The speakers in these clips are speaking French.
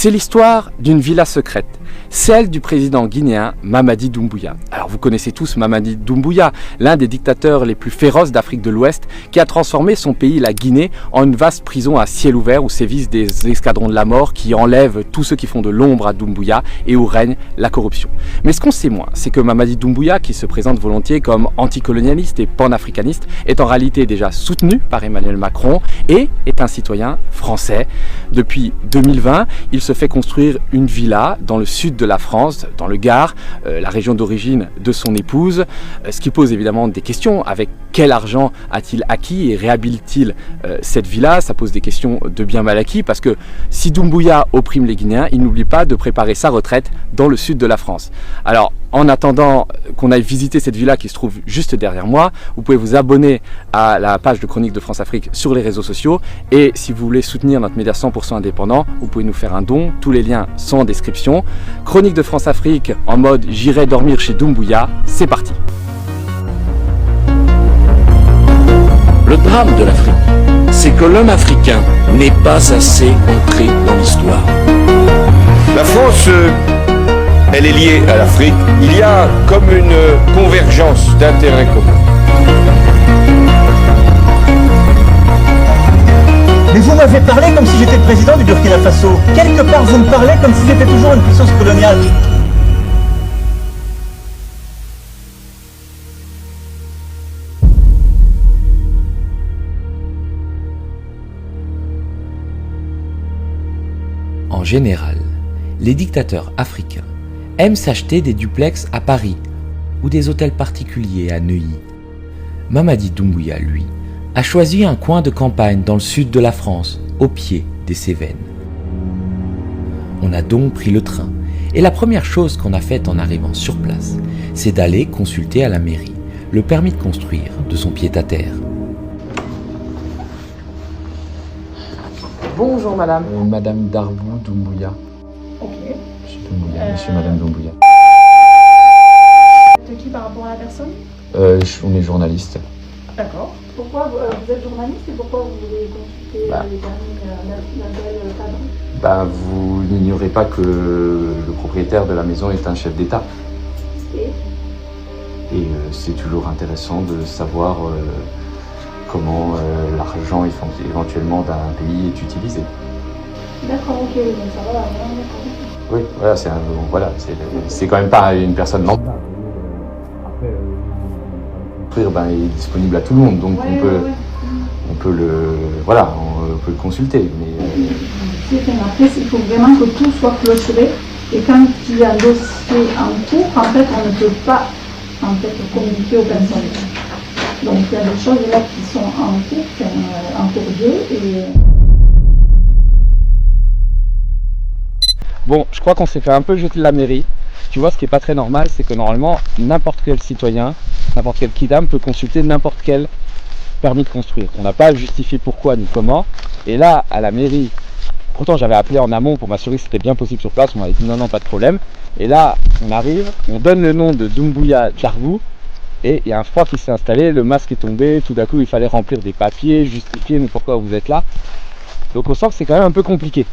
C'est l'histoire d'une villa secrète, celle du président guinéen Mamadi Doumbouya. Alors vous connaissez tous Mamadi Doumbouya, l'un des dictateurs les plus féroces d'Afrique de l'Ouest, qui a transformé son pays, la Guinée, en une vaste prison à ciel ouvert où sévissent des escadrons de la mort qui enlèvent tous ceux qui font de l'ombre à Doumbouya et où règne la corruption. Mais ce qu'on sait moins, c'est que Mamadi Doumbouya, qui se présente volontiers comme anticolonialiste et panafricaniste, est en réalité déjà soutenu par Emmanuel Macron et est un citoyen français. Depuis 2020, il se fait construire une villa dans le sud de la France, dans le Gard, la région d'origine de son épouse, ce qui pose évidemment des questions. Avec quel argent a-t-il acquis et réhabilite-t-il cette villa? Ça pose des questions de bien mal acquis, parce que si Doumbouya opprime les Guinéens, il n'oublie pas de préparer sa retraite dans le sud de la France. Alors, en attendant qu'on aille visiter cette villa qui se trouve juste derrière moi, vous pouvez vous abonner à la page de Chronique de France Afrique sur les réseaux sociaux. Et si vous voulez soutenir notre média 100% indépendant, vous pouvez nous faire un don. Tous les liens sont en description. Chronique de France Afrique en mode j'irai dormir chez Doumbouya. C'est parti. Le drame de l'Afrique, c'est que l'homme africain n'est pas assez entré dans l'histoire. La France, elle est liée à l'Afrique. Il y a comme une convergence d'intérêts communs. Mais vous m'avez parlé comme si j'étais le président du Burkina Faso. Quelque part, vous me parlez comme si j'étais toujours une puissance coloniale. En général, les dictateurs africains aiment s'acheter des duplex à Paris ou des hôtels particuliers à Neuilly. Mamadi Doumbouya, lui, a choisi un coin de campagne dans le sud de la France, au pied des Cévennes. On a donc pris le train, et la première chose qu'on a faite en arrivant sur place, c'est d'aller consulter à la mairie le permis de construire de son pied-à-terre. Bonjour madame. Madame Darbou Doumbouya. Ok. Monsieur Doumbouya, monsieur, madame Doumbouya. De qui par rapport à la personne? On est journaliste. D'accord. Pourquoi vous êtes journaliste et pourquoi vous voulez consulter les permis d'un tel cadre? Vous n'ignorez pas que le propriétaire de la maison est un chef d'État. Et c'est toujours intéressant de savoir comment l'argent éventuellement d'un pays est utilisé. D'accord, ok, donc ça va, d'accord. Oui, voilà, c'est quand même pas une personne lambda. Après, il est disponible à tout le monde, donc on peut le consulter. Mais après, il faut vraiment que tout soit clôturé. Et quand il y a un dossier en cours, en fait, on ne peut pas communiquer aux personnes. Donc il y a des choses là qui sont en cours d'eux et... Bon, je crois qu'on s'est fait un peu jeter de la mairie. Tu vois, ce qui n'est pas très normal, c'est que normalement, n'importe quel citoyen, n'importe quel kidam peut consulter n'importe quel permis de construire. On n'a pas à justifier pourquoi ni comment. Et là, à la mairie, pourtant j'avais appelé en amont pour m'assurer que c'était bien possible sur place. On m'avait dit non, pas de problème. Et là, on arrive, on donne le nom de Doumbouya Darbou. Et il y a un froid qui s'est installé, le masque est tombé, tout d'un coup il fallait remplir des papiers, justifier mais pourquoi vous êtes là. Donc on sent que c'est quand même un peu compliqué.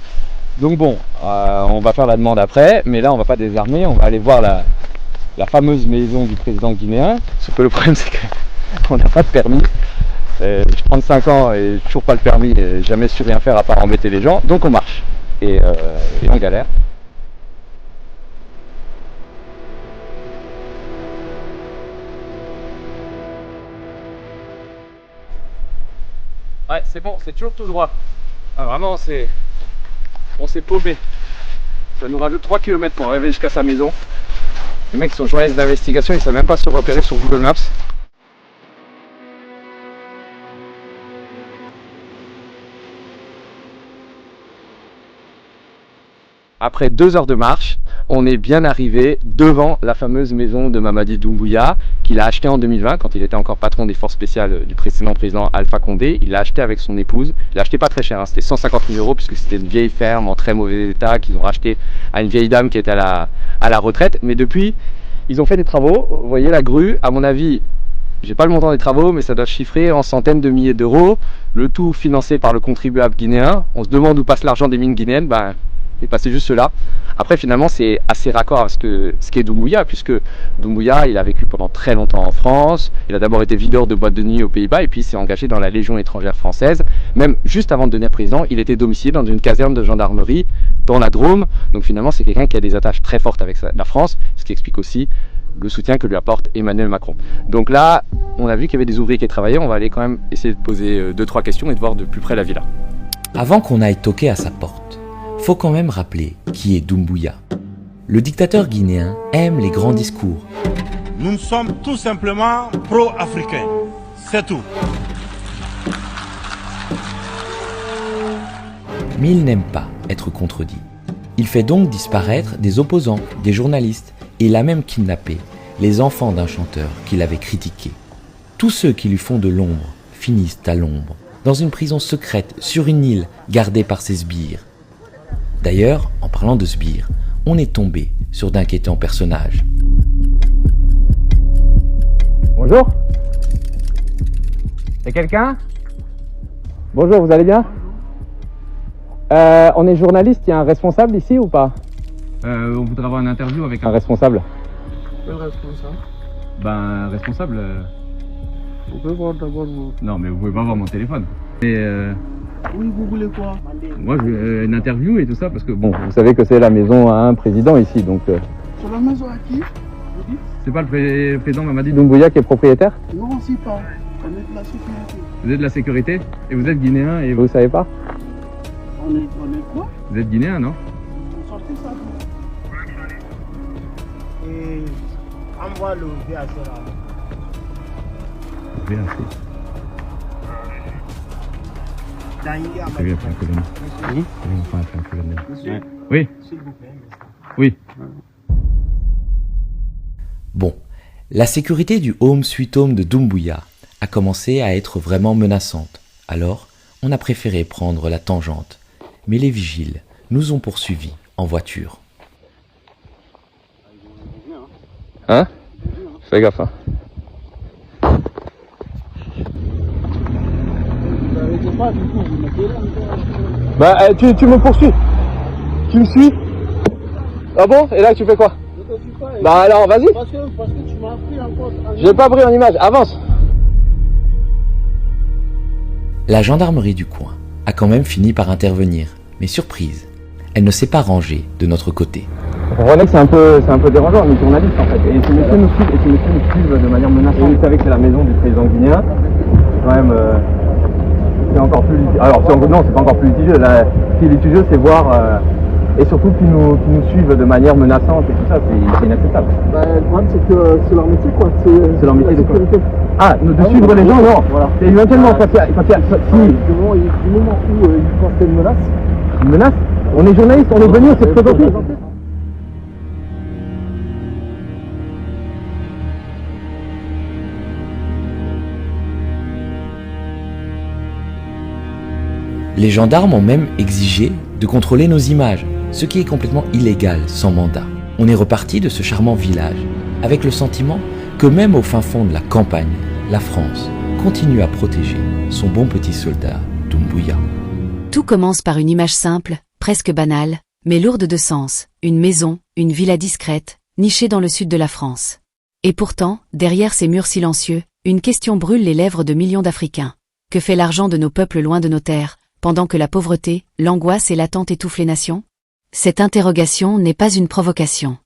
Donc bon, on va faire la demande après, mais là on va pas désarmer, on va aller voir la fameuse maison du président guinéen. Sauf que le problème c'est qu'on n'a pas de permis. J'ai 35 ans et toujours pas le permis, et jamais su rien faire à part embêter les gens, donc on marche. Et on galère. Ouais, c'est bon, c'est toujours tout droit. Ah, vraiment, on s'est paumé. Ça nous rajoute 3 km pour arriver jusqu'à sa maison. Les mecs sont journalistes d'investigation, ils ne savent même pas se repérer sur Google Maps. Après 2 heures de marche, on est bien arrivé devant la fameuse maison de Mamadi Doumbouya qu'il a acheté en 2020 quand il était encore patron des forces spéciales du précédent président Alpha Condé. Il l'a acheté avec son épouse. Il l'a acheté pas très cher, c'était 150 000 € puisque c'était une vieille ferme en très mauvais état qu'ils ont racheté à une vieille dame qui était à la retraite. Mais depuis, ils ont fait des travaux. Vous voyez la grue, à mon avis, j'ai pas le montant des travaux, mais ça doit se chiffrer en centaines de milliers d'euros. Le tout financé par le contribuable guinéen. On se demande où passe l'argent des mines guinéennes. et passer juste là. Après, finalement, c'est assez raccord à ce qu'est Doumbouya, puisque Doumbouya, il a vécu pendant très longtemps en France. Il a d'abord été videur de boîte de nuit aux Pays-Bas, et puis il s'est engagé dans la Légion étrangère française. Même juste avant de devenir président, il était domicilié dans une caserne de gendarmerie dans la Drôme. Donc finalement, c'est quelqu'un qui a des attaches très fortes avec la France, ce qui explique aussi le soutien que lui apporte Emmanuel Macron. Donc là, on a vu qu'il y avait des ouvriers qui travaillaient. On va aller quand même essayer de poser 2-3 questions et de voir de plus près la villa. Avant qu'on aille toquer à sa porte, faut quand même rappeler qui est Doumbouya. Le dictateur guinéen aime les grands discours. Nous sommes tout simplement pro-africains. C'est tout. Mais il n'aime pas être contredit. Il fait donc disparaître des opposants, des journalistes, et il a même kidnappé les enfants d'un chanteur qu'il avait critiqué. Tous ceux qui lui font de l'ombre finissent à l'ombre, dans une prison secrète sur une île gardée par ses sbires. D'ailleurs, en parlant de sbires, on est tombé sur d'inquiétants personnages. Bonjour. C'est quelqu'un? Bonjour, vous allez bien? On est journaliste, il y a un responsable ici ou pas? On voudrait avoir une interview avec un responsable. Quel responsable? Ben, responsable... Vous pouvez voir d'abord vos... Non, mais vous pouvez pas voir mon téléphone. Et Oui, vous voulez quoi? moi, je veux une interview et tout ça, parce que bon, vous savez que c'est la maison à un président ici, donc... Sur la maison à qui? Vous dites? C'est pas le président Mamadi Doumbouya qui est propriétaire? Non, c'est pas. On est de la sécurité. Vous êtes de la sécurité? Et vous êtes guinéen et vous savez pas? On est quoi? Vous êtes guinéen, non? On sortait ça d'où? Et envoie le VHC là. VHC. C'est bien, fait un colonel. C'est bien, fait un colonel. Monsieur, Oui, s'il vous plaît. oui. Bon, la sécurité du Home Sweet Home de Doumbouya a commencé à être vraiment menaçante. Alors, on a préféré prendre la tangente. Mais les vigiles nous ont poursuivis en voiture. Hein? Fais gaffe, hein. Vous n'arrêtez pas du coup, vous mettez là. Bah, tu me poursuis. Tu me suis. Ah bon? Et là, tu fais quoi? Je te suis pas. Bah alors, vas-y. Parce que tu m'as pris en compte. J'ai pas pris en image, avance. La gendarmerie du coin a quand même fini par intervenir. Mais surprise, elle ne s'est pas rangée de notre côté. Vous comprenez que c'est un peu dérangeant, on est journaliste en fait. Et ces messieurs nous suivent de manière menaçante. Et vous savez que c'est la maison du président guinéen. Quand même, c'est encore plus litigieux. Alors, non, c'est pas encore plus litigieux. Là, ce qui est litigieux, c'est voir, et surtout qu'ils nous suivent de manière menaçante et tout ça, c'est inacceptable. Bah, le problème, c'est que c'est leur métier, quoi. C'est leur métier de quoi? Ah, de Ah, suivre les gens, non. Voilà. Et éventuellement, quand il y a Du moment où ils pensent une menace, une menace, on est journaliste, on est venu, on s'est présenté. Les gendarmes ont même exigé de contrôler nos images, ce qui est complètement illégal sans mandat. On est reparti de ce charmant village avec le sentiment que même au fin fond de la campagne, la France continue à protéger son bon petit soldat Doumbouya. Tout commence par une image simple, presque banale, mais lourde de sens, une maison, une villa discrète, nichée dans le sud de la France. Et pourtant, derrière ces murs silencieux, une question brûle les lèvres de millions d'Africains. Que fait l'argent de nos peuples loin de nos terres, pendant que la pauvreté, l'angoisse et l'attente étouffent les nations? Cette interrogation n'est pas une provocation.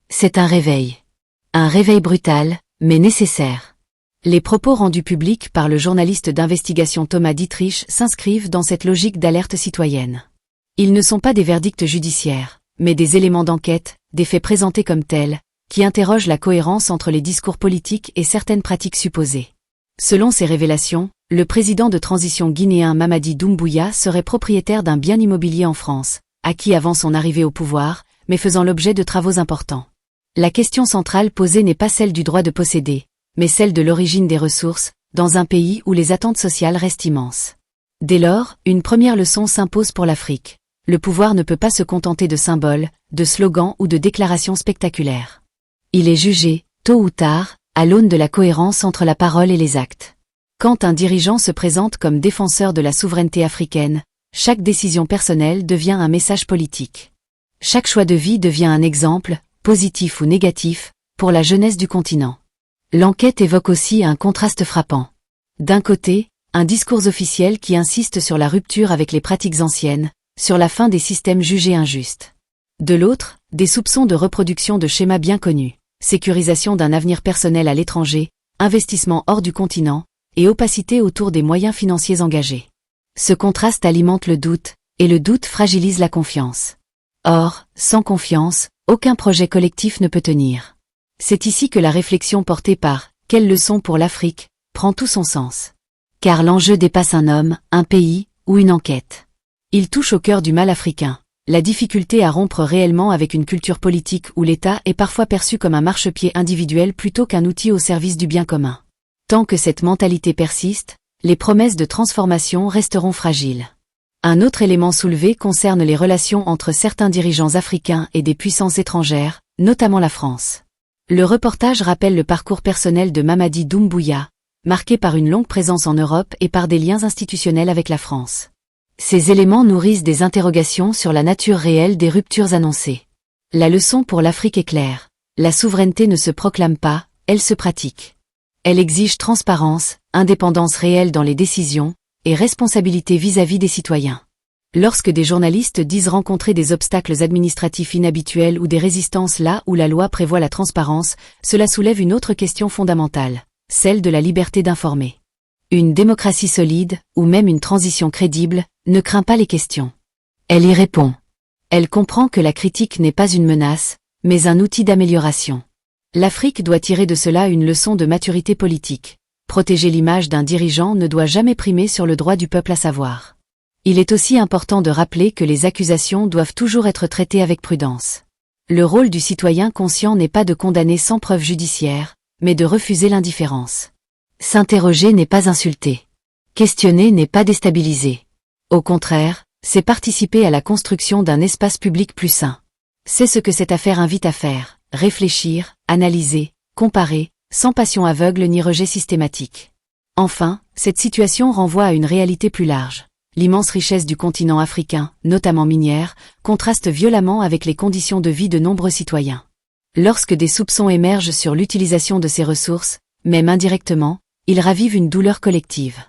C'est un réveil. Un réveil brutal, mais nécessaire. Les propos rendus publics par le journaliste d'investigation Thomas Dietrich s'inscrivent dans cette logique d'alerte citoyenne. Ils ne sont pas des verdicts judiciaires, mais des éléments d'enquête, des faits présentés comme tels, qui interrogent la cohérence entre les discours politiques et certaines pratiques supposées. Selon ces révélations, le président de transition guinéen Mamadi Doumbouya serait propriétaire d'un bien immobilier en France, acquis avant son arrivée au pouvoir, mais faisant l'objet de travaux importants. La question centrale posée n'est pas celle du droit de posséder, mais celle de l'origine des ressources, dans un pays où les attentes sociales restent immenses. Dès lors, une première leçon s'impose pour l'Afrique. Le pouvoir ne peut pas se contenter de symboles, de slogans ou de déclarations spectaculaires. Il est jugé, tôt ou tard, à l'aune de la cohérence entre la parole et les actes. Quand un dirigeant se présente comme défenseur de la souveraineté africaine, chaque décision personnelle devient un message politique. Chaque choix de vie devient un exemple, positif ou négatif, pour la jeunesse du continent. L'enquête évoque aussi un contraste frappant. D'un côté, un discours officiel qui insiste sur la rupture avec les pratiques anciennes, sur la fin des systèmes jugés injustes. De l'autre, des soupçons de reproduction de schémas bien connus, sécurisation d'un avenir personnel à l'étranger, investissement hors du continent, et opacité autour des moyens financiers engagés. Ce contraste alimente le doute, et le doute fragilise la confiance. Or, sans confiance, aucun projet collectif ne peut tenir. C'est ici que la réflexion portée par « Quelle leçon pour l'Afrique ?» prend tout son sens. Car l'enjeu dépasse un homme, un pays, ou une enquête. Il touche au cœur du mal africain, la difficulté à rompre réellement avec une culture politique où l'État est parfois perçu comme un marchepied individuel plutôt qu'un outil au service du bien commun. Tant que cette mentalité persiste, les promesses de transformation resteront fragiles. Un autre élément soulevé concerne les relations entre certains dirigeants africains et des puissances étrangères, notamment la France. Le reportage rappelle le parcours personnel de Mamadi Doumbouya, marqué par une longue présence en Europe et par des liens institutionnels avec la France. Ces éléments nourrissent des interrogations sur la nature réelle des ruptures annoncées. La leçon pour l'Afrique est claire. La souveraineté ne se proclame pas, elle se pratique. Elle exige transparence, indépendance réelle dans les décisions, et responsabilité vis-à-vis des citoyens. Lorsque des journalistes disent rencontrer des obstacles administratifs inhabituels ou des résistances là où la loi prévoit la transparence, cela soulève une autre question fondamentale, celle de la liberté d'informer. Une démocratie solide, ou même une transition crédible, ne craint pas les questions. Elle y répond. Elle comprend que la critique n'est pas une menace, mais un outil d'amélioration. L'Afrique doit tirer de cela une leçon de maturité politique. Protéger l'image d'un dirigeant ne doit jamais primer sur le droit du peuple à savoir. Il est aussi important de rappeler que les accusations doivent toujours être traitées avec prudence. Le rôle du citoyen conscient n'est pas de condamner sans preuve judiciaire, mais de refuser l'indifférence. S'interroger n'est pas insulter. Questionner n'est pas déstabiliser. Au contraire, c'est participer à la construction d'un espace public plus sain. C'est ce que cette affaire invite à faire, réfléchir, analyser, comparer, sans passion aveugle ni rejet systématique. Enfin, cette situation renvoie à une réalité plus large. L'immense richesse du continent africain, notamment minière, contraste violemment avec les conditions de vie de nombreux citoyens. Lorsque des soupçons émergent sur l'utilisation de ces ressources, même indirectement, ils ravivent une douleur collective.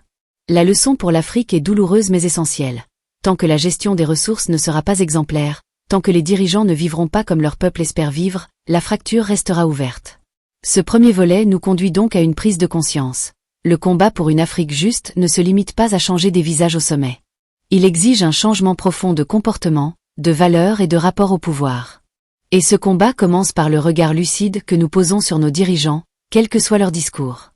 La leçon pour l'Afrique est douloureuse mais essentielle. Tant que la gestion des ressources ne sera pas exemplaire, tant que les dirigeants ne vivront pas comme leur peuple espère vivre, la fracture restera ouverte. Ce premier volet nous conduit donc à une prise de conscience. Le combat pour une Afrique juste ne se limite pas à changer des visages au sommet. Il exige un changement profond de comportement, de valeurs et de rapport au pouvoir. Et ce combat commence par le regard lucide que nous posons sur nos dirigeants, quel que soit leur discours.